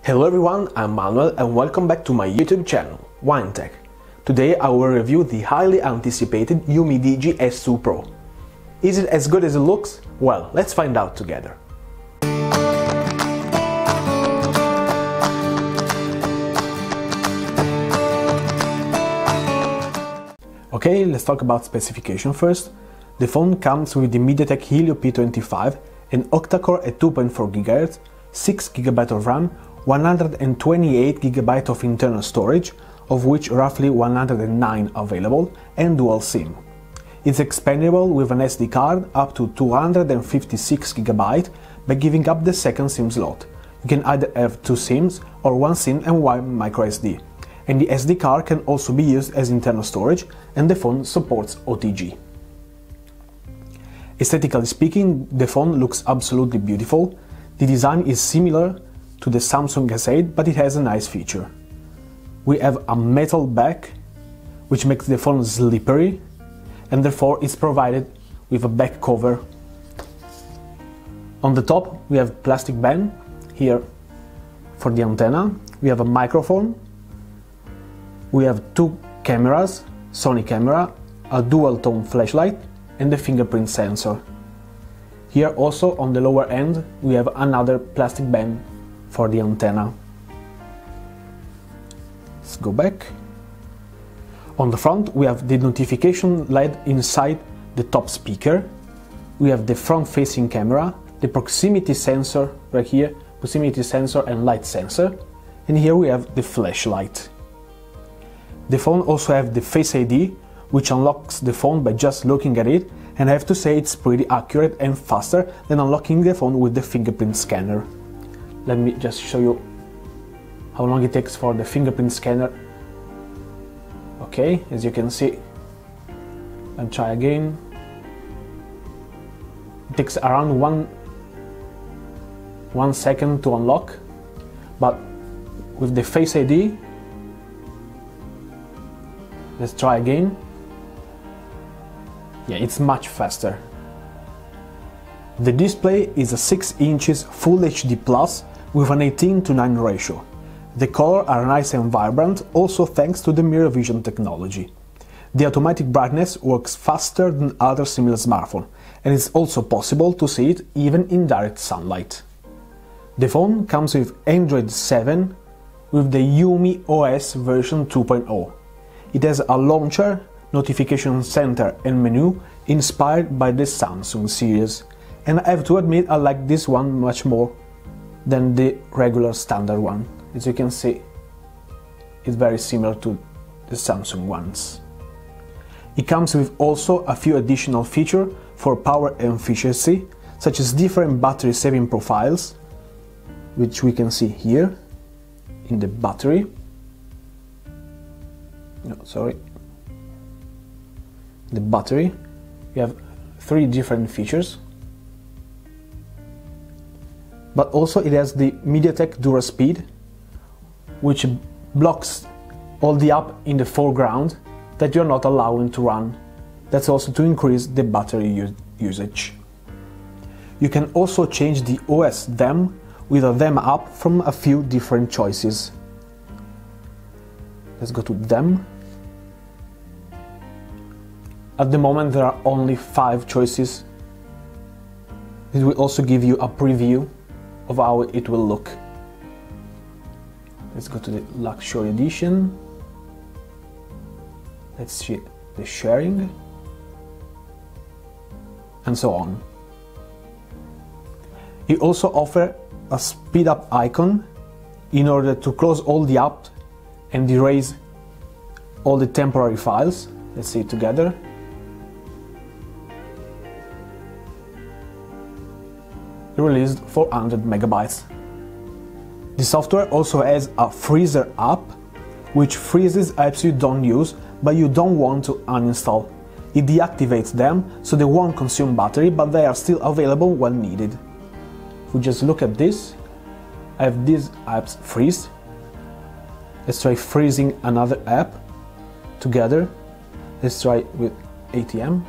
Hello everyone, I'm Manuel and welcome back to my YouTube channel, WineTech. Today I will review the highly anticipated UMIDIGI S2 Pro. Is it as good as it looks? Well, let's find out together. Okay, let's talk about specification first. The phone comes with the MediaTek Helio P25, an octa-core at 2.4 GHz, 6 GB of RAM, 128 GB of internal storage, of which roughly 109 available, and dual SIM. It's expandable with an SD card up to 256 GB by giving up the second SIM slot. You can either have two SIMs or one SIM and one microSD. And the SD card can also be used as internal storage, and the phone supports OTG. Aesthetically speaking, the phone looks absolutely beautiful. The design is similar to the Samsung S8, but it has a nice feature. We have a metal back, which makes the phone slippery, and therefore is provided with a back cover. On the top we have plastic band, here for the antenna, we have a microphone, we have two cameras, Sony camera, a dual tone flashlight and the fingerprint sensor. Here also on the lower end we have another plastic band for the antenna. Let's go back. On the front we have the notification LED inside the top speaker. We have the front-facing camera, the proximity sensor right here, proximity sensor and light sensor, and here we have the flashlight. The phone also has the Face ID, which unlocks the phone by just looking at it, and I have to say it's pretty accurate and faster than unlocking the phone with the fingerprint scanner. Let me just show you how long it takes for the fingerprint scanner. Okay, as you can see, and try again. It takes around one second to unlock, but with the Face ID, let's try again. Yeah, it's much faster. The display is a 6 inches Full HD Plus with an 18:9 ratio. The colors are nice and vibrant, also thanks to the mirror vision technology. The automatic brightness works faster than other similar smartphones, and it's also possible to see it even in direct sunlight. The phone comes with Android 7 with the UMIOS version 2.0. It has a launcher, notification center and menu inspired by the Samsung series, and I have to admit I like this one much more than the regular standard one. As you can see, it's very similar to the Samsung ones. It comes with also a few additional features for power and efficiency, such as different battery saving profiles, which we can see here in the battery. The battery, we have 3 different features, but also it has the MediaTek DuraSpeed, which blocks all the app in the foreground that you're not allowing to run. That's also to increase the battery usage. You can also change the OS theme with a theme app from a few different choices. Let's go to them. At the moment there are only 5 choices. It will also give you a preview of how it will look. Let's go to the luxury edition. Let's see the sharing and so on. It also offers a speed up icon in order to close all the apps and erase all the temporary files. Let's see it together. It released 400 megabytes. The software also has a freezer app, which freezes apps you don't use but you don't want to uninstall. It deactivates them so they won't consume battery, but they are still available when needed. If we just look at this, I have these apps freeze. Let's try freezing another app together. Let's try with ATM.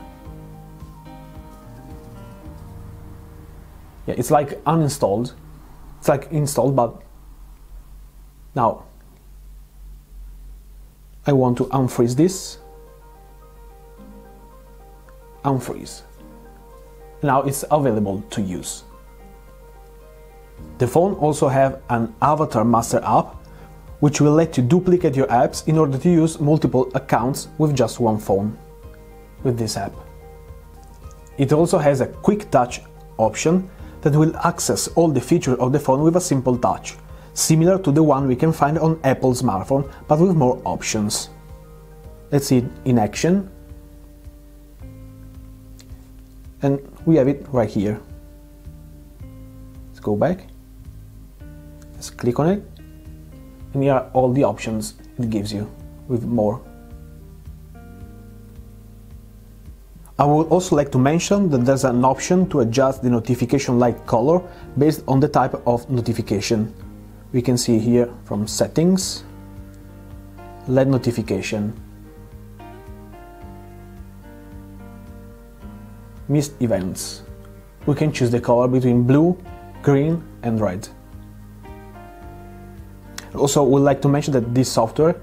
Yeah, it's like uninstalled. It's like installed, but Now, I want to unfreeze this. Unfreeze. Now it's available to use. The phone also have an avatar master app, which will let you duplicate your apps in order to use multiple accounts with just one phone with this app. It also has a quick touch option that will access all the features of the phone with a simple touch, similar to the one we can find on Apple smartphone, but with more options. Let's see it in action. And we have it right here. Let's go back. Let's click on it. And here are all the options it gives you with more. I would also like to mention that there's an option to adjust the notification light color based on the type of notification. We can see here from settings, LED notification, missed events. We can choose the color between blue, green and red. Also, we'd like to mention that this software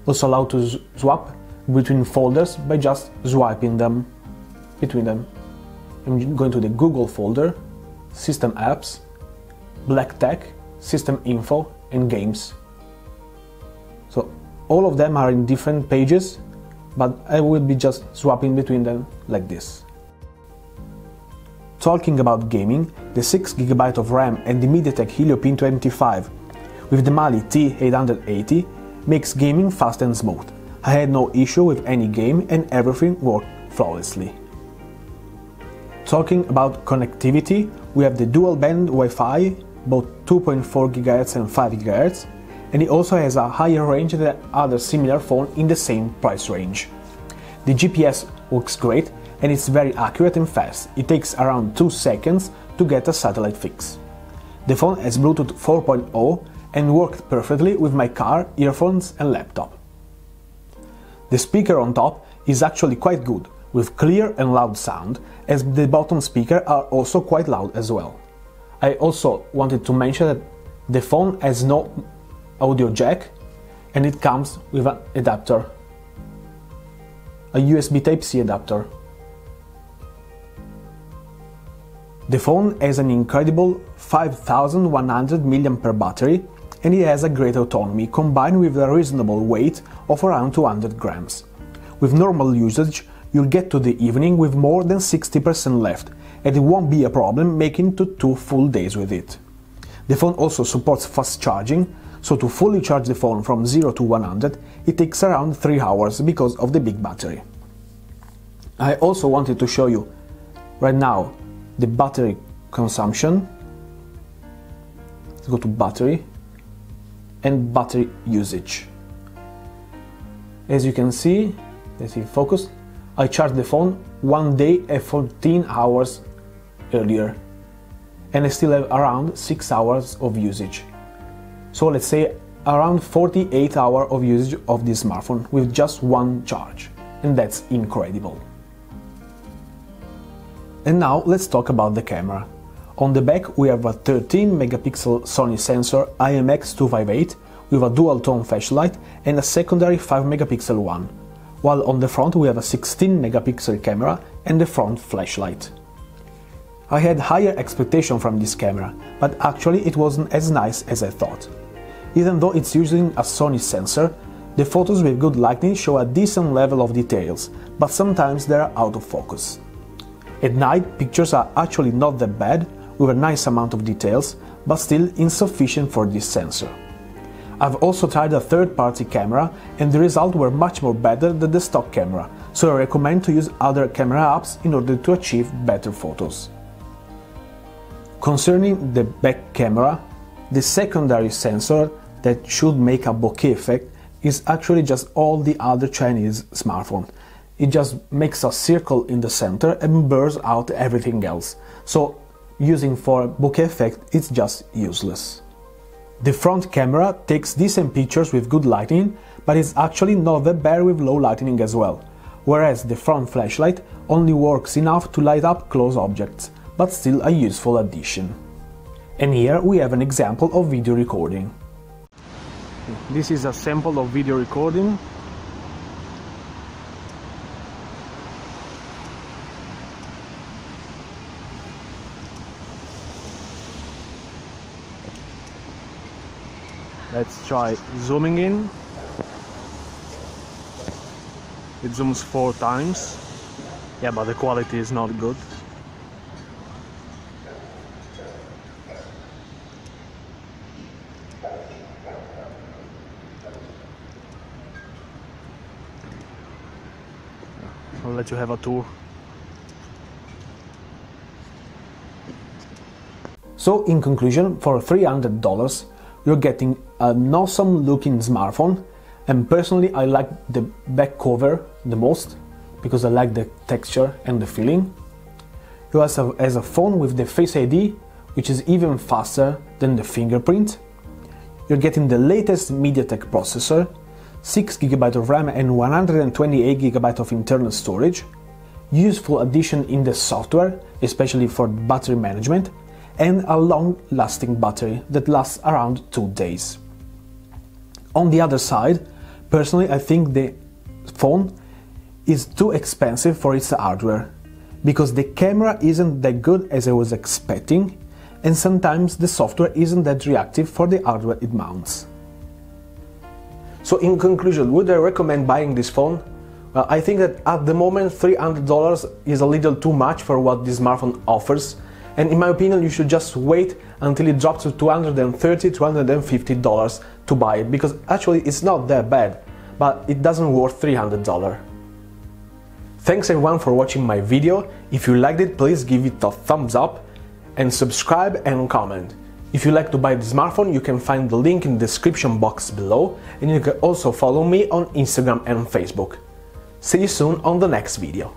also allows to swap between folders by just swiping them between them. I'm going to the Google folder, System Apps, Black Tech, System Info and Games. So all of them are in different pages, but I will be just swapping between them like this. Talking about gaming, the 6GB of RAM and the MediaTek Helio P25 with the Mali T880 makes gaming fast and smooth. I had no issue with any game and everything worked flawlessly. Talking about connectivity, we have the dual band Wi-Fi, both 2.4 GHz and 5 GHz, and it also has a higher range than other similar phone in the same price range. The GPS works great and it's very accurate and fast. It takes around 2 seconds to get a satellite fix. The phone has Bluetooth 4.0 and worked perfectly with my car, earphones and laptop. The speaker on top is actually quite good, with clear and loud sound, as the bottom speakers are also quite loud as well. I also wanted to mention that the phone has no audio jack and it comes with an adapter, a USB Type-C adapter. The phone has an incredible 5100 mAh battery and it has a great autonomy combined with a reasonable weight of around 200 grams. With normal usage, you'll get to the evening with more than 60% left, and it won't be a problem making it to 2 full days with it. The phone also supports fast charging, so to fully charge the phone from 0 to 100 it takes around 3 hours because of the big battery. I also wanted to show you right now the battery consumption. Let's go to battery and battery usage. As you can see, let's see focus, I charged the phone 1 day at 14 hours earlier and I still have around 6 hours of usage. So let's say around 48 hours of usage of this smartphone with just one charge, and that's incredible. And now let's talk about the camera. On the back we have a 13 megapixel Sony sensor IMX258 with a dual tone flashlight and a secondary 5 megapixel one, while on the front we have a 16 megapixel camera and the front flashlight. I had higher expectations from this camera, but actually it wasn't as nice as I thought. Even though it's using a Sony sensor, the photos with good lighting show a decent level of details, but sometimes they are out of focus. At night, pictures are actually not that bad, with a nice amount of details, but still insufficient for this sensor. I've also tried a third-party camera and the results were much more better than the stock camera, so I recommend to use other camera apps in order to achieve better photos. Concerning the back camera, the secondary sensor that should make a bokeh effect is actually just all the other Chinese smartphones. It just makes a circle in the center and blurs out everything else, so using for bokeh effect it's just useless. The front camera takes decent pictures with good lighting, but it's actually not that bad with low lighting as well, whereas the front flashlight only works enough to light up close objects, but still a useful addition. And here we have an example of video recording. This is a sample of video recording. Let's try zooming in. It zooms 4 times. Yeah, but the quality is not good. I'll let you have a tour. So in conclusion, for $300 you're getting an awesome looking smartphone, and personally I like the back cover the most because I like the texture and the feeling. You also have a phone with the Face ID, which is even faster than the fingerprint. You're getting the latest MediaTek processor, 6GB of RAM and 128GB of internal storage, useful addition in the software, especially for battery management, and a long-lasting battery that lasts around 2 days. On the other side, personally I think the phone is too expensive for its hardware, because the camera isn't that good as I was expecting, and sometimes the software isn't that reactive for the hardware it mounts. So in conclusion, would I recommend buying this phone? Well, I think that at the moment $300 is a little too much for what this smartphone offers, and in my opinion you should just wait until it drops to $230–250 to buy it, because actually it's not that bad, but it doesn't worth $300. Thanks everyone for watching my video. If you liked it, please give it a thumbs up and subscribe and comment. If you like to buy the smartphone, you can find the link in the description box below, and you can also follow me on Instagram and Facebook. See you soon on the next video.